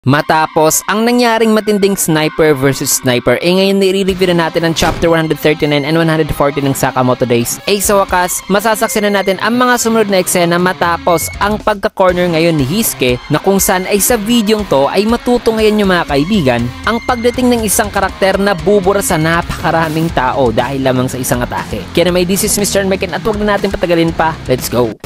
Matapos ang nangyaring matinding sniper versus sniper, ngayon nire-review na natin ang chapter 139 and 140 ng Sakamoto Days. Sa wakas, masasaksihan na natin ang mga sumunod na eksena matapos ang pagka-corner ngayon ni Hisuke, na kung saan ay sa videong to ay matutunghayan nyo mga kaibigan ang pagdating ng isang karakter na bubura sa napakaraming tao dahil lamang sa isang atake. Kaya naman, this is Mr. Meken at huwag na natin patagalin pa. Let's go!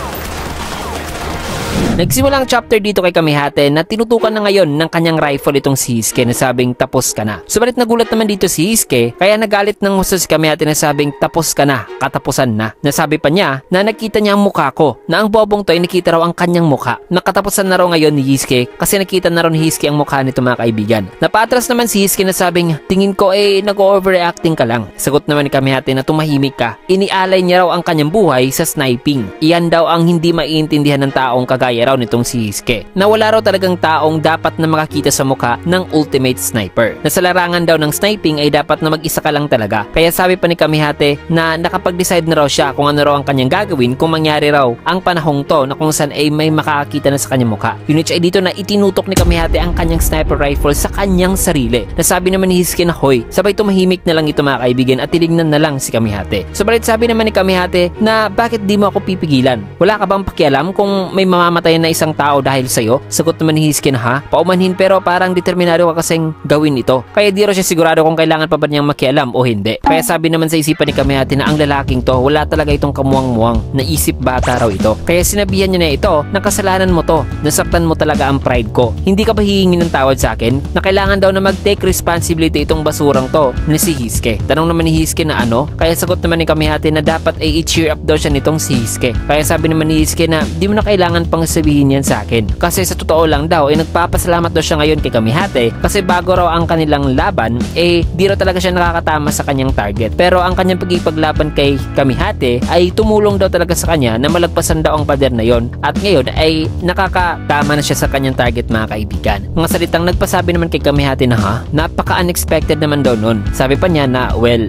Nagsimula ang chapter dito kay Kamihate na tinutukan na ngayon ng kanyang rifle itong si Hisuke na sabing tapos ka na. Subalit nagulat naman dito si Hisuke, kaya nagalit ng husto si Kamihate na sabing tapos ka na, katapusan na. Nasabi pa niya na nakita niya ang mukha ko, na ang bobong to ay nakita raw ang kanyang mukha. Nakatapusan na raw ngayon ni Hisuke kasi nakita na raw ni Hisuke ang mukha nito mga kaibigan. Napatras naman si Hisuke na sabing tingin ko nag-overreacting ka lang. Sagot naman ni Kamihate na tumahimik ka. Inialay niya raw ang kanyang buhay sa sniping. Iyan daw ang hindi maiintindihan ng taong kagaya raw nitong si Hisuke, na wala raw talagang taong dapat na makakita sa mukha ng ultimate sniper, na sa larangan daw ng sniping ay dapat na mag-isa ka lang talaga. Kaya sabi pa ni Kamihate na nakapag-decide na raw siya kung ano raw ang kanyang gagawin kung mangyari raw ang panahong to na kung saan ay may makakakita na sa kanyang mukha. Yun ay dito na itinutok ni Kamihate ang kanyang sniper rifle sa kanyang sarili. Nasabi naman ni Hisuke na hoy, sabay tumahimik na lang ito mga kaibigan at tinignan na lang si Kamihate. Subalit sabi naman ni Kamihate na bakit di mo ako pipigilan? Wala ka bang pakialam kung may mamamatay na isang tao dahil sa'yo? Sagot naman ni Hisuke na ha, paumanhin pero parang determinado ka kasing gawin ito. Kaya di raw siya sigurado kung kailangan pa ba niyang makialam o hindi. Kaya sabi naman sa isipan ni Kamihate na ang lalaking to wala talaga itong kamuwang-muwang, na isip bata raw ito. Kaya sinabihan niya na ito na kasalanan mo to, nasaktan mo talaga ang pride ko. Hindi ka ba hihingi ng tawad sa akin? Na kailangan daw na mag-take responsibility itong basurang to ni si Hisuke. Tanong naman ni Hisuke na ano? Kaya sagot naman ni Kamihate na dapat ay i-cheer up daw siya nitong si Hisuke. Kaya sabi naman ni Hisuke na di mo na kailangan pang sabihin yan sa akin. Kasi sa totoo lang daw nagpapasalamat daw siya ngayon kay Kamihate kasi bago raw ang kanilang laban di raw talaga siya nakakatama sa kanyang target. Pero ang kanyang pagkipaglaban kay Kamihate ay tumulong daw talaga sa kanya na malagpasan daw ang pader na yon, at ngayon ay nakakatama na siya sa kanyang target mga kaibigan. Mga salitang nagpasabi naman kay Kamihate na ha, napaka-unexpected naman daw nun. Sabi pa niya na well,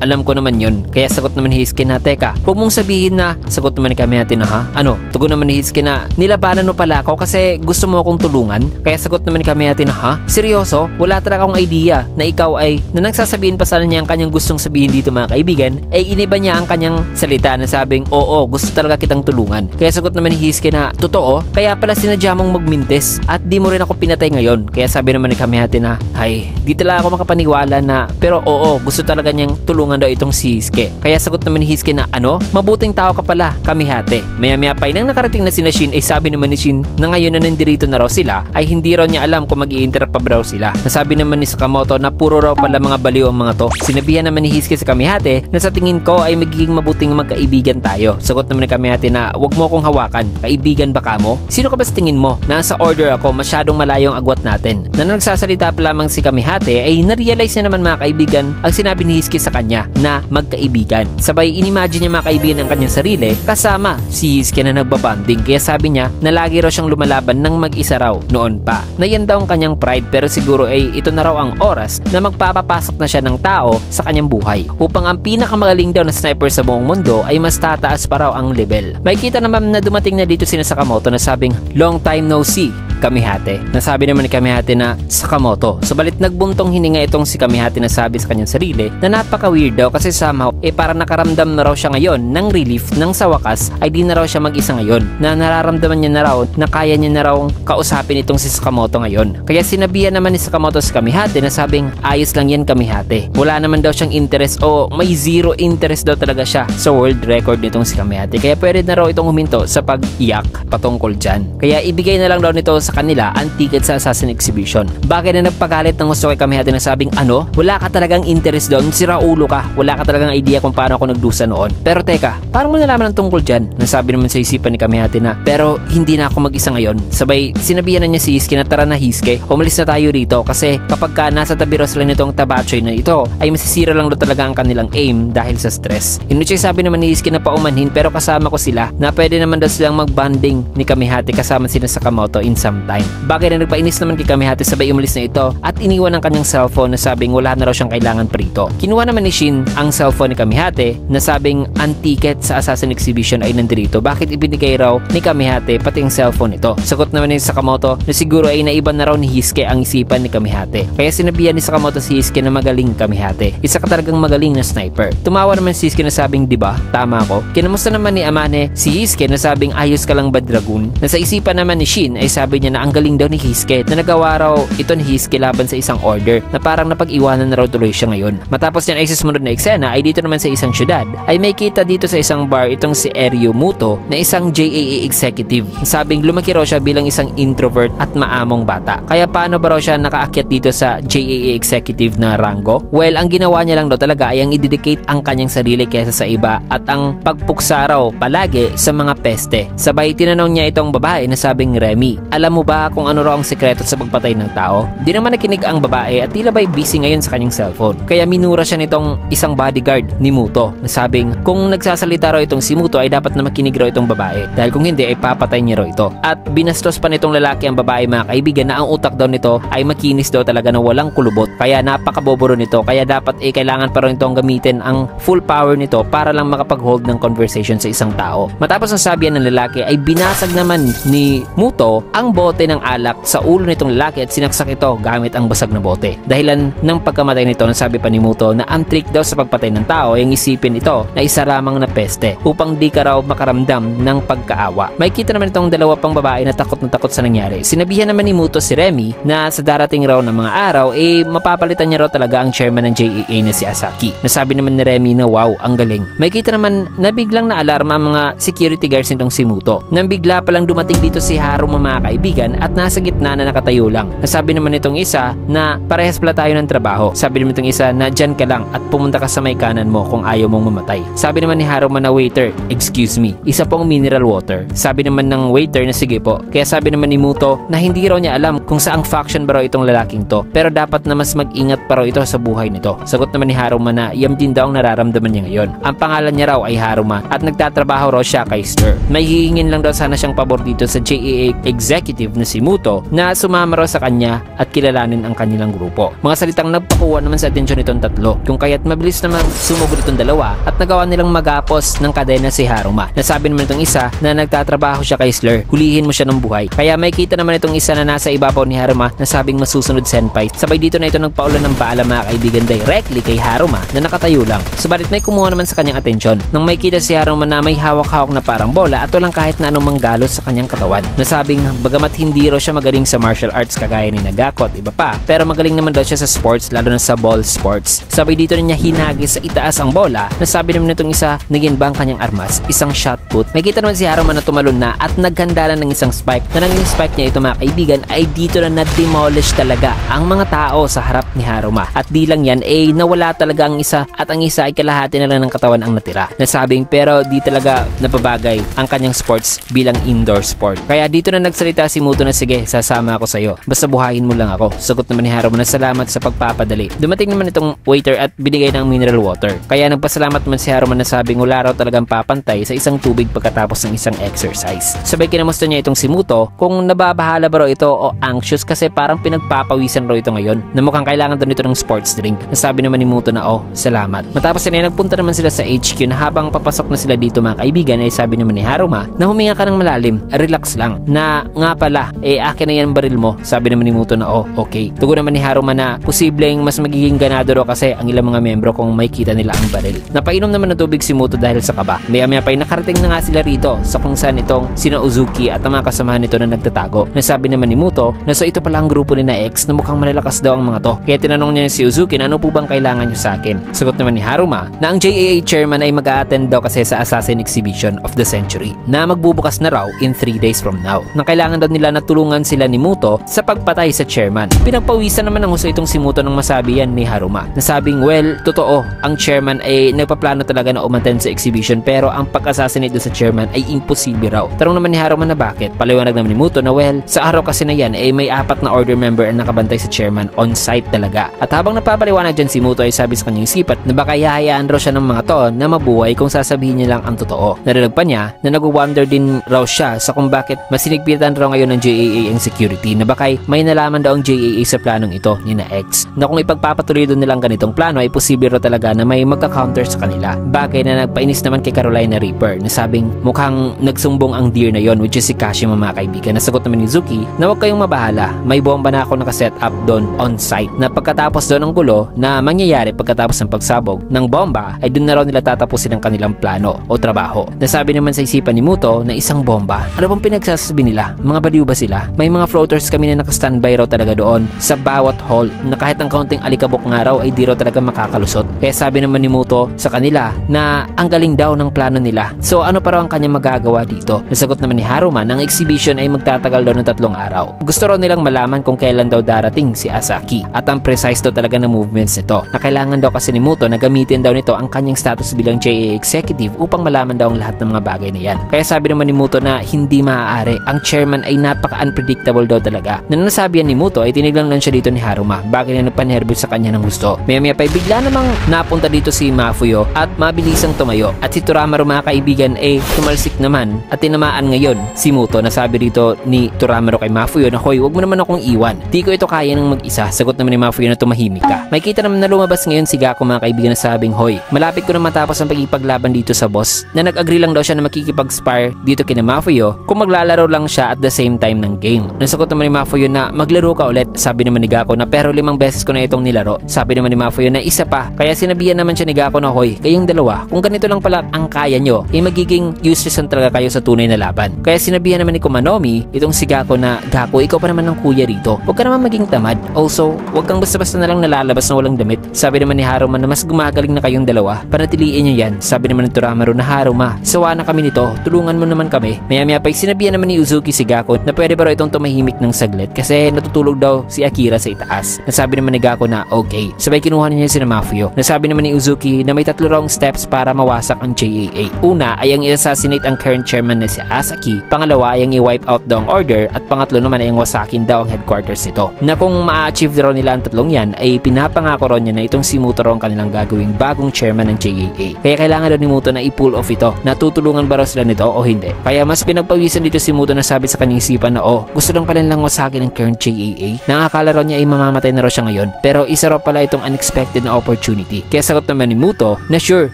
alam ko naman yun. Kaya sagot naman ni Hisuke na teka, huwag mong sabihin na, sagot naman ni Kamihate na ha, ano? Tugon naman ni Hisuke na nilabanan mo pala ako kasi gusto mo akong tulungan. Kaya sagot naman ni Kamihate na ha? Seryoso? Wala talaga akong idea na ikaw na nagsasabihin pa sana niya ang kanyang gustong sabihin dito mga kaibigan, iniba niya ang kanyang salita na sabing oo, gusto talaga kitang tulungan. Kaya sagot naman ni Hisuke na totoo? Kaya pala sinadya mong magmintis at di mo rin ako pinatay ngayon. Kaya sabi naman ni Kamihate na ay, di talaga ako makapaniwala na pero oo, gusto talaga niyang tulungan daw itong si Hisuke. Kaya sagot naman ni Hisuke na ano? Mabuting tao ka pala, Kamihate. Maya-maya pa nang nakarating na sina Shin sabi naman ni Shin na ngayon na nandirito na raw sila ay hindi raw niya alam kung mag-i-interrupt pa raw sila. Nasabi naman ni Sakamoto na puro raw pala mga baliw ang mga to. Sinabihan naman ni Hisuke sa Kamihate na sa tingin ko ay magiging mabuting magkaibigan tayo. Sagot naman ni Kamihate na wag mo akong hawakan, kaibigan ba ka mo? Sino ka ba sa tingin mo? Nasa order ako, masyadong malayo ang agwat natin. Na nagsasalita pa lamang si Kamihate ay narealize na naman mga kaibigan ang sinabi ni Hisuke sa kanya na magkaibigan. Sabay inimagine niya mga kaibigan ang kanyang sarili kasama si Hisuke na nagbabanding. Kaya sabi niya na lagi raw siyang lumalaban ng mag-isa raw noon pa. Na yan daw ang kanyang pride, pero siguro ito na raw ang oras na magpapapasok na siya ng tao sa kanyang buhay upang ang pinakamagaling daw na sniper sa buong mundo ay mas tataas pa raw ang level. May kita naman na dumating na dito sina Sakamoto na sabing long time no see, Kamihate. Nasabi naman ni Kamihate na Sakamoto. Subalit nagbuntong hininga itong si Kamihate na sabi sa kanyang sarili na napaka-weird daw kasi somehow parang nakaramdam na raw siya ngayon ng relief nang sa wakas ay di na raw siya mag-isa ngayon, na nararamdaman niya na raw na kaya niya na raw kausapin itong si Sakamoto ngayon. Kaya sinabihan naman ni Sakamoto si Kamihate na sabing ayos lang yan Kamihate. Wala naman daw siyang interest o may zero interest daw talaga siya sa world record nitong si Kamihate. Kaya pwede na raw itong huminto sa pag-iyak patungkol dyan. Kaya ibigay na lang daw nito sa kanila ang ticket sa Assassin Exhibition. Bagay na nagpagalit ng gusto kay Kamihate na sabing ano? Wala ka talagang interest doon, sira ulo ka. Wala ka talagang idea kung paano ako nagdusa noon. Pero teka, paano mo nalaman ang tungkol dyan? Nasabi naman sa isipan ni Kamihate na pero hindi na ako mag-isa ngayon. Sabay sinabihan na niya si Hisuke na tara na Hisuke, umalis na tayo rito kasi kapag ka nasa tabi raw sila nitong tabachoy na ito ay masisira lang daw talaga ang kanilang aim dahil sa stress. Inuchay sabi naman ni Hisuke na paumanhin pero kasama ko sila na pwede naman daw silang mag-bonding ni Kamihate kasama sila Sakamoto in some sometime. Bagay na nagpainis naman kay Kamihate, sabay umalis na ito at iniwan ang kanyang cellphone na sabing wala na raw siyang kailangan pa rito. Kinuha naman ni Shin ang cellphone ni Kamihate na sabing ang ticket sa Assassin Exhibition ay nandito. Bakit ibinigay raw ni Kamihate pati ang cellphone ito? Sagot naman ni Sakamoto na siguro ay naiba na raw ni Hisuke ang isipan ni Kamihate. Kaya sinabihan ni Sakamoto si Hisuke na magaling Kamihate. Isa ka talagang magaling na sniper. Tumawa naman si Hisuke na sabing diba? Tama ako. Kinamusta naman ni Amane si Hisuke na sabing ayos ka lang ba Dragoon? Na sa isipan naman ni Shin ay sabi niya na ang galing daw ni Hisuke na nagawa raw ito ni Hisuke laban sa isang order na parang napag-iwanan na raw tuloy siya ngayon. Matapos yan ay sumunod na eksena ay dito naman sa isang syudad ay may kita dito sa isang bar itong si Eryu Muto na isang JAA executive. Sabing lumaki raw siya bilang isang introvert at maamong bata. Kaya paano ba raw siya nakaakyat dito sa JAA executive na rango? Well, ang ginawa niya lang daw talaga ay ang i-dedicate ang kanyang sarili kaysa sa iba at ang pagpuksa raw palagi sa mga peste. Sabay tinanong niya itong babae na sabing Remy, alam mo ba kung ano raw ang sekreto sa pagpatay ng tao? Di naman nakinig ang babae at tila ba'y busy ngayon sa kanyang cellphone. Kaya minura siya nitong isang bodyguard ni Muto na sabing kung nagsasalita raw itong si Muto ay dapat na makinig raw itong babae dahil kung hindi ay papatay niya raw ito. At binastos pa nitong lalaki ang babae mga kaibigan na ang utak daw nito ay makinis daw talaga na walang kulubot. Kaya napakaboboro nito kaya dapat kailangan pa rin itong gamitin ang full power nito para lang makapag-hold ng conversation sa isang tao. Matapos ang sabihan ng lalaki ay binasag naman ni Muto ang bote ng alak sa ulo nitong lalaki at sinaksak ito gamit ang basag na bote. Dahilan ng pagkamatay nito, nasabi pa ni Muto na ang trick daw sa pagpatay ng tao ay isipin ito na isa lamang na peste upang di ka raw makaramdam ng pagkaawa. May kita naman itong dalawa pang babae na takot sa nangyari. Sinabihan naman ni Muto si Remy na sa darating raw ng mga araw mapapalitan niya raw talaga ang chairman ng JAA na si Asaki. Nasabi naman ni Remy na wow, ang galing. May kita naman na biglang na-alarma ang mga security guards nitong si Muto. Nang bigla palang dumating dito si Haruma mga kaibigan at nasa gitna na nakatayo lang. Nasabi naman itong isa na parehas pala tayo ng trabaho. Sabi naman itong isa na dyan ka lang at pumunta ka sa may kanan mo kung ayaw mong mamatay. Sabi naman ni Haruma na waiter, excuse me, isa pong mineral water. Sabi naman ng waiter na sige po. Kaya sabi naman ni Muto na hindi raw niya alam kung saang faction ba raw itong lalaking to pero dapat na mas mag-ingat pa raw ito sa buhay nito. Sagot naman ni Haruma na yam din daw ang nararamdaman niya ngayon. Ang pangalan niya raw ay Haruma at nagtatrabaho raw siya kay Stir. May hihingin lang daw sana siyang pabor dito sa JAA executive na si Muto na sumama raw sa kanya at kilalanin ang kanilang grupo. Mga salitang nagpakuha naman sa atensyon nitong tatlo kung kaya't mabilis naman sumugod itong dalawa at nagawa nilang magapos ng kadena si Haruma. Nasabi naman itong isa na nagtatrabaho siya kay Slur, hulihin mo siya ng buhay. Kaya may kita naman itong isa na nasa ibabaw ni Haruma na sabing masusunod senpai. Sabay dito na ito nagpaulan ng baala mga kaibigan directly kay Haruma na nakatayo lang. Subalit may kumuha naman sa kanyang atensyon nang may kita si Haruma na may hawak-hawak na parang bola at walang kahit na anong manggalos sa kanyang katawan. Nasabing bagamat hindi raw siya magaling sa martial arts kagaya ni Nagako at iba pa, pero magaling naman daw siya sa sports lalo na sa ball sports. Sabay dito na niya hinagis sa itaas ang bola. Nasabi naman nitong isa naging ba ang kanyang armas, isang shot put. May kita naman si Haruma na tumalon na at naghanda na ng isang spike na naging spike niya ito mga kaibigan ay dito na na-demolish talaga ang mga tao sa harap ni Haruma. At di lang yan nawala talaga ang isa at ang isa ay kalahati na lang ng katawan ang natira. Nasabing pero di talaga napabagay ang kanyang sports bilang indoor sport. Kaya dito na nagsalita si Muto na sige, sasama ako sa iyo. Basta buhayin mo lang ako. Sagot naman ni Haruma na salamat sa pagpapadali. Dumating naman itong waiter at binigay ng mineral water. Kaya nagpasalamat man si Haruma na sabing wala raw talagang papantay sa isang tubig pagkatapos ng isang exercise. Sabay kinamusta niya itong si Muto kung nababahala ba raw ito o anxious kasi parang pinagpapawisan raw ito ngayon na mukhang kailangan daw nito ng sports drink. Nasabi naman ni Muto na salamat. Matapos yan nagpunta naman sila sa HQ na habang papasok na sila dito mga kaibigan ay sabi naman ni Haruma na huminga ka ng malalim, relax lang, na nga pala akin na yan baril mo. Sabi naman ni Muto na okay. Tugon naman ni Haruma na posibleng mas magiging ganado raw kasi ang ilang mga membro kung may kita nila ang baril. Napainom naman ng tubig si Muto dahil sa kaba. Maya pa nakarating na nga sila rito sa kung saan itong sina Uzuki at ang mga kasamahan nito na nagtatago. Nasabi naman ni Muto na so ito pala ang grupo ni na X na mukhang malalakas daw ang mga to. Kaya tinanong niya si Uzuki na ano po bang kailangan niyo sa akin. Sagot naman ni Haruma na ang JAA chairman ay mag-a-attend daw kasi sa Assassin Exhibition of the Century na magbubukas na raw in 3 days from now. Nang kailangan daw nila na tulungan sila ni Muto sa pagpatay sa chairman. Pinagpawisan naman ng husto itong si Muto nang masabi yan ni Haruma. Nasabing well, totoo, ang chairman ay nagpaplano talaga na umattend sa exhibition pero ang pag-assassinate doon sa chairman ay imposible raw. Tanong naman ni Haruma na bakit? Paliwanag naman ni Muto na well, sa araw kasi na yan may 4 na order member ang nakabantay sa chairman on site talaga. At habang napapaliwanag dyan si Muto ay sabi sa kanyang isipat na baka hahayaan raw siya ng mga to na mabuhay kung sasabihin niya lang ang totoo. Narinig pa niya na nag-wonder din raw siya sa kung bakit masinigpitan raw ngayon ngayon ng JAA ang security na bakay may nalaman daw ang JAA sa planong ito ni na X na kung ipagpapatuloy doon nilang ganitong plano ay posible raw talaga na may magka-counter sa kanila. Bagay na nagpainis naman kay Carolina Reaper na sabing mukhang nagsumbong ang deer na yon, which is si Kashima mga kaibigan. Nasagot naman ni Zuki na huwag kayong mabahala, may bomba na ako nakaset up doon on site na pagkatapos doon ng gulo na mangyayari pagkatapos ng pagsabog ng bomba ay doon na raw nila tatapusin ang kanilang plano o trabaho. Nasabi naman sa isipan ni Muto na isang bomba. Ano bang pinagsasabi nila? Mga baliw ba sila? May mga floaters kami na naka-standby raw talaga doon sa bawat hall na kahit ang kaunting alikabok nga raw ay di raw talaga makakalusot. Kaya sabi naman ni Muto sa kanila na ang galing daw ng plano nila. So ano pa raw ang kanyang magagawa dito? Nasagot naman ni Haruma na ang exhibition ay magtatagal daw ng 3 araw. Gusto raw nilang malaman kung kailan daw darating si Asaki at ang precise daw talaga ng movements nito. Na kailangan daw kasi ni Muto na gamitin daw nito ang kanyang status bilang JAA executive upang malaman daw ang lahat ng mga bagay na yan. Kaya sabi naman ni Muto na hindi maaari. Ang chairman ay napaka-unpredictable daw talaga. Na nasabi yan ni Muto ay tinignan lang siya dito ni Haruma bagay na nagpanervous sa kanya ng gusto. Maya pa bigla namang napunta dito si Mafuyo at mabilisang tumayo at si Turamaru mga kaibigan ay tumalsik naman at tinamaan ngayon si Muto. Nasabi dito ni Turamaru kay Mafuyo na hoy, wag mo naman akong iwan. Di ko ito kaya ng mag-isa. Sagot naman ni Mafuyo na tumahimik ka. May kita naman na lumabas ngayon si Gako mga kaibigan na sabing hoy, malapit ko na matapos ang pagkipaglaban dito sa boss na nag-agree lang daw siya na makikipag-spar dito kina Mafuyo kung maglalaro lang siya at the same time ng game. Nasagot naman ni Mafuyo na maglaro ka ulit. Sabi naman ni Gako na pero 5 beses ko na itong nilaro. Sabi naman ni Mafuyo na isa pa. Kaya sinabihan naman siya ni Gako na hoy, kayong dalawa, kung ganito lang pala ang kaya nyo, eh magiging useless lang talaga kayo sa tunay na laban. Kaya sinabihan naman ni Kumanomi itong si Gako na Gako, ikaw pa naman ng kuya rito. Huwag ka naman maging tamad. Also, huwag kang basta-basta na lang nalalabas na walang damit. Sabi naman ni Haruma na mas gumagaling na kayong dalawa. Panatiliin nyo yan. Sabi naman ni Turamaru na Haruma, sawa na kami nito. Tulungan mo naman kami. Maya pa sinabihan naman ni Uzuki si Gako na pwede ba raw itong tumahimik ng saglit kasi natutulog daw si Akira sa itaas. Nasabi naman ni Gako na okay. Sabay kinuha niya si Mafuyo. Nasabi naman ni Uzuki na may 3 wrong steps para mawasak ang JAA. Una ay ang i-assassinate ang current chairman na si Asaki. Pangalawa ay ang i-wipe out daw ang order at pangatlo naman ay ang wasakin daw ang headquarters nito. Na kung ma-achieve daw nila ang tatlong yan ay pinapangako raw niya na itong si Muto raw ang kanilang gagawing bagong chairman ng JAA. Kaya kailangan daw ni Muto na i-pull off ito. Natutulungan ba raw sila nito o hindi? Kaya mas pinagpawisan dito si Muto na sabi sa kanyang isipan na gusto lang pala nilang wasakin ang current JAA. Nakakala raw niya ay mamamatay na raw siya ngayon pero isa raw pala itong unexpected na opportunity. Kaya sagot naman ni Muto na sure,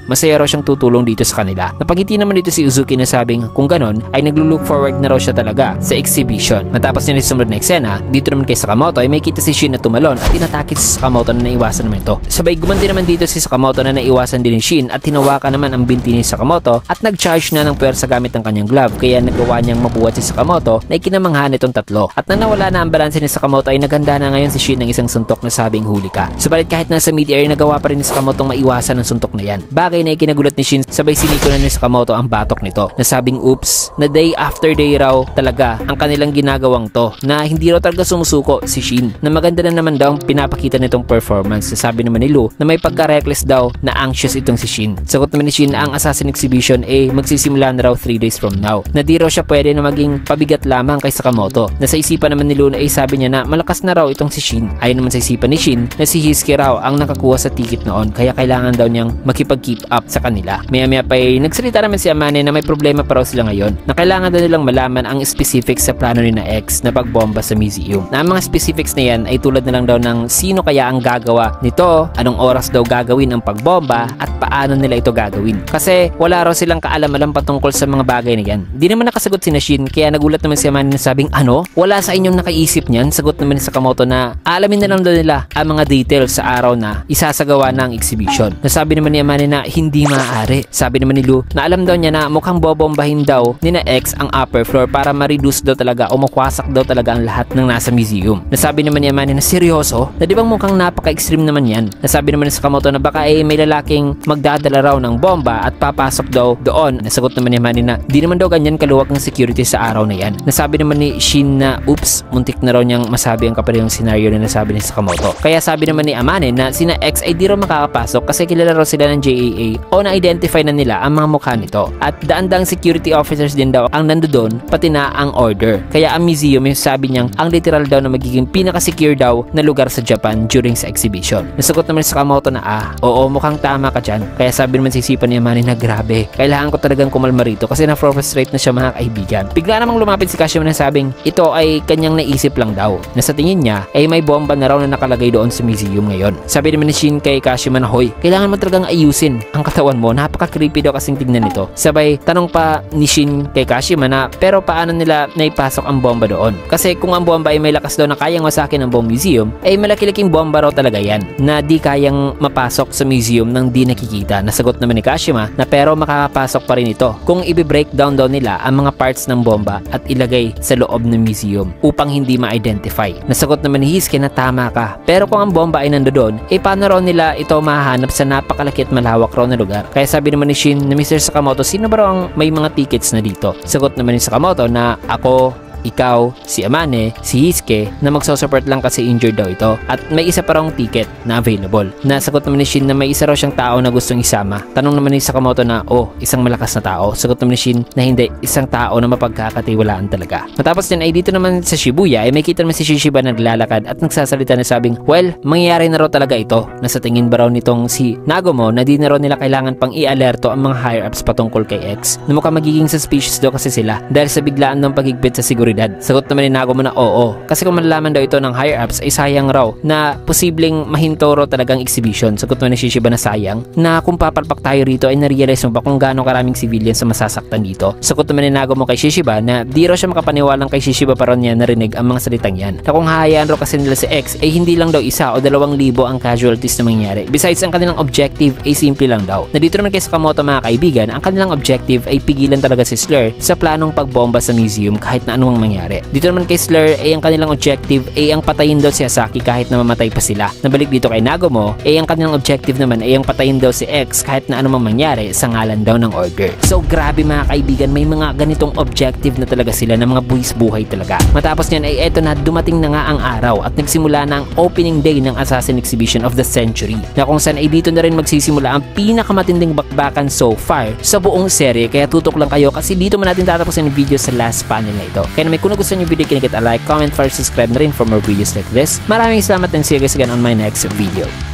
masaya raw siyang tutulong dito sa kanila. Napangiti naman dito si Uzuki na sabing kung ganon ay naglo-look forward na raw siya talaga sa exhibition. Matapos niya sumunod na eksena, dito naman kay Sakamoto ay may kita si Shin na tumalon at inatakit si Sakamoto na naiwasan naman ito. Sabay gumanti naman dito si Sakamoto na naiwasan din ni Shin at hinawakan naman ang binti ni Sakamoto at nag-charge na ng pwersa gamit ang kanyang glove kaya nagawa niyang mabuhat si Sakamoto na ikinamanghan itong tatlo. At nang nawala na ang balanse ni Sakamoto ay naganda na ngayon si Shin ng isang suntok na sabing huli ka. Subalit kahit nasa mid-air nagawa pa rin ni Sakamoto maiwasan ang suntok na yan. Bagay na ikinagulat ni Shin sabay siniko na ni Sakamoto ang batok nito. Nasabing oops, na day after day raw talaga ang kanilang ginagawang to na hindi raw talaga sumusuko si Shin. Na maganda na naman daw ang pinapakita nitong performance. Sabi naman ni Lu na may pagka-reckless daw na anxious itong si Shin. Sagot naman ni Shin na ang Assassin Exhibition magsisimula na raw 3 days from now. Na di raw siya pwede na maging pabigat lamang kay Sakamoto. Na sa isipan naman ni Lu na sabi niya na malakas na raw itong si Shin. Ayon naman sa isipan ni Shin na si Hisuke raw ang nakakuha sa ticket noon kaya kailangan daw niyang makipag-keep up sa kanila. Maya pa nagsalita naman si Amane na may problema pa raw sila ngayon na kailangan daw nilang malaman ang specifics sa plano ni na X na pagbomba sa museum. Na ang mga specifics na yan ay tulad na lang daw ng sino kaya ang gagawa nito, anong oras daw gagawin ang pagbomba at paano nila ito gagawin. Kasi wala raw silang kaalam-alam patungkol sa mga bagay na yan. Di naman nakasagot si Shin kaya nagulat naman si Amane na sabing wala sa inyong nakaisip niyan. Sagot naman ni Sakamoto na alamin na lang daw nila ang mga details sa araw na isasagawa ng exhibition. Nasabi naman ni Amane na hindi maaari. Sabi naman ni Lu na alam daw niya na mukhang bobombahin daw ni na X ang upper floor para ma-reduce daw talaga o makwasak daw talaga ang lahat ng nasa museum. Nasabi naman ni Amane na seryoso? Na di bang mukhang napaka-extreme naman yan? Nasabi naman ni Sakamoto na baka may lalaking magdadala raw ng bomba at papasok daw doon. Nasagot naman ni Amane na di naman daw ganyan kaluwag ng security sa araw na yan. Nasabi naman ni Shin na oops, muntik na raw niyang masabi ang kaparehong scenario na nasabi ni Sakamoto. Kaya sabi naman ni Amane na sina X ay di raw makakapasok kasi kilala raw sila ng JAA o na-identify na nila ang mga mukha nito. At daan-daang security officers din daw ang nandoon pati na ang order. Kaya ang museum yung sabi niyang ang literal daw na magiging pinaka-secure daw na lugar sa Japan during sa exhibition. Nasagot naman si Sakamoto na oo mukhang tama ka dyan. Kaya sabi naman sa isipan ni Amane na grabe, kailangan ko talagang kumalma rito kasi na-frustrate na siya mga kaibigan. Bigla namang lumapit si Kashima Kashima na sabing ito ay kanyang naisip lang daw na sa tingin niya ay may bomba na raw na nakalagay doon sa museum ngayon. Sabi naman ni Shin kay Kashima na, hoy, kailangan mo talagang ayusin ang katawan mo, napaka-creepy daw kasing tignan nito. Sabay tanong pa ni Shin kay Kashima na pero paano nila naipasok ang bomba doon? Kasi kung ang bomba ay may lakas daw na kayang wasakin ng buong museum, ay malaki-laking bomba raw talaga yan na di kayang mapasok sa museum nang di nakikita. Nasagot naman ni Kashima na pero makakapasok pa rin ito kung i-breakdown daw nila ang mga parts ng bomba at ilagay sa loob ng museum upang hindi ma-identify. Nasagot naman ni Hisuke na tama ka, pero kung ang bomba ay nandoon, paano raw nila ito mahanap sa napakalaki at malawak raw na lugar? Kaya sabi naman ni Shin na Mr. Sakamoto, sino ba raw ang may mga tickets na dito? Sagot naman ni Sakamoto na ako, ikaw, si Amane, si Hisuke na magsusupport lang kasi injured daw ito at may isa pa raw ticket na available. Nasagot naman ni Shin na may isa raw siyang tao na gustong isama. Tanong naman ni Sakamoto na isang malakas na tao. Sagot naman ni Shin na hindi, isang tao na mapagkakatiwalaan talaga. Matapos din ay dito naman sa Shibuya ay may kita naman si Shishiba naglalakad at nagsasalita na sabing well, mangyayari na raw talaga ito na sa tingin ba raw nitong si Nagumo na di na raw nila kailangan pang i-alerto ang mga higher ups patungkol kay X na mukhang magiging suspicious daw kasi sila dahil sa biglaan ng paghigpit sa seguridad. Sagot naman ni Nagumo na oo. Kasi kung malalaman daw ito ng higher ups ay sayang raw na posibleng mahinto raw talagang exhibition. Sagot naman ni Shishiba na sayang na kung papalpak tayo rito ay narealize mo ba kung gaano karaming civilians sa masasaktan dito. Sagot naman ni Nagumo kay Shishiba na di raw siya makapaniwalang kay Shishiba pa raw niya narinig ang mga salitang yan. Na kung hahayaan raw kasi nila si X ay hindi lang daw 1 o 2,000 ang casualties na mangyari. Besides, ang kanilang objective ay simple lang daw. Na dito naman kay Sakamoto mga kaibigan, ang kanilang objective ay pigilan talaga si Slur sa planong pagbomba sa museum kahit na anumang mangyari. Dito naman kay Slur ay ang kanilang objective ay ang patayin daw si Asaki kahit na mamatay pa sila. Nabalik dito kay Nagumo ay ang kanilang objective naman ay ang patayin daw si X kahit na anumang mangyari sa ngalan daw ng order. So grabe mga kaibigan, may mga ganitong objective na talaga sila na mga buwis buhay talaga. Matapos niyan ay eto na, dumating na nga ang araw at nagsimula na ang opening day ng Assassin Exhibition of the Century na kung saan ay dito na rin magsisimula ang pinakamatinding bakbakan so far sa buong serye. Kaya tutok lang kayo kasi dito man natin tatapusin ang video sa last panel na ito. Kaya naman kung nagustuhan yung video, kinakit a like, comment, subscribe na rin for more videos like this. Maraming salamat and see you guys again on my next video.